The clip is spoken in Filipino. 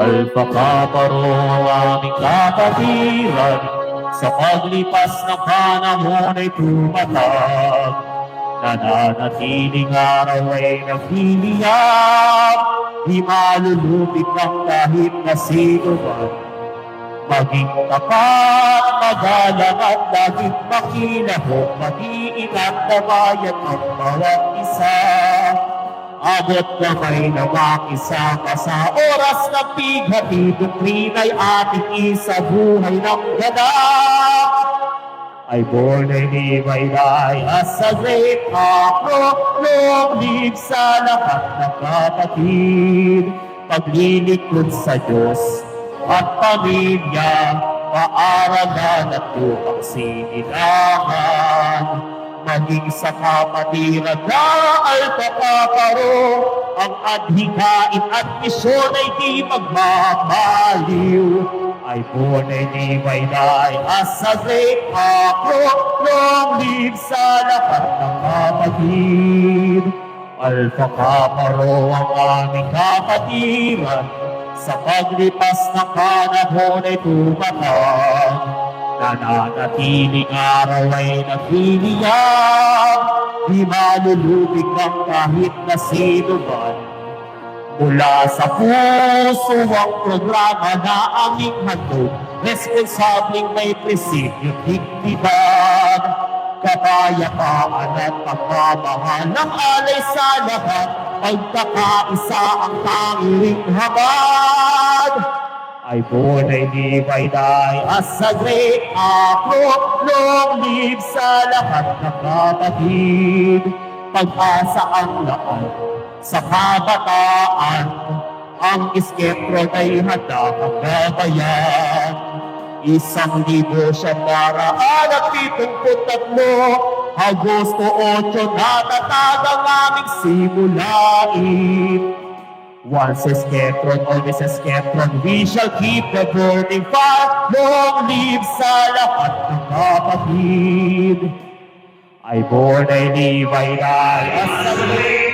Alpha Kaparo ang aming kapatiran, sa paglipas ng panahon ay tumatag. Nananatiling araw ay naghihiyap, di malulupit ng kahit na sino man. Maging tapat, magalang at laging makinahon, mag-iingat na bayan ang bawat isa. Abot kamay na makisama sa oras ng bighati, doktrina'y ating isa, buhay ng ganap. I born a Levi as a great long live sa lahat ng kapatid. Paglilingkod sa Diyos at pamilya, paaralan at lupang sinilangan. Maging sa kapatiran na Alpha Kaparo, ang adhikain at misyon ay di magmamaliw. I born a Levi as a great long live sa lahat ng kapatid. Alpha Kaparo ang aming kapatiran, sa paglipas ng panahon ay tumatag. Nananatiling araw ay naghihiyap, di malulubig ng kahit na sino man. Mula sa puso ang programa na aming handog, responsableng may prinsipyo, dignidad, kapayapaan at pagmamahal ng alay sa lahat, pagkakaisa ang tanging habag. I born a Levi as a great long live sa lahat ng kapatid. Pag-asa ang lahat sa kabataan, ang iskeptron ay handa ang gabayan. 1,000 siya para 73, Agosto 8, natatag ang aming simulain. Once a skeptron, always a skeptron, we shall keep the burning fire. Long live sa lahat ng kapatid. I born a Levi as a great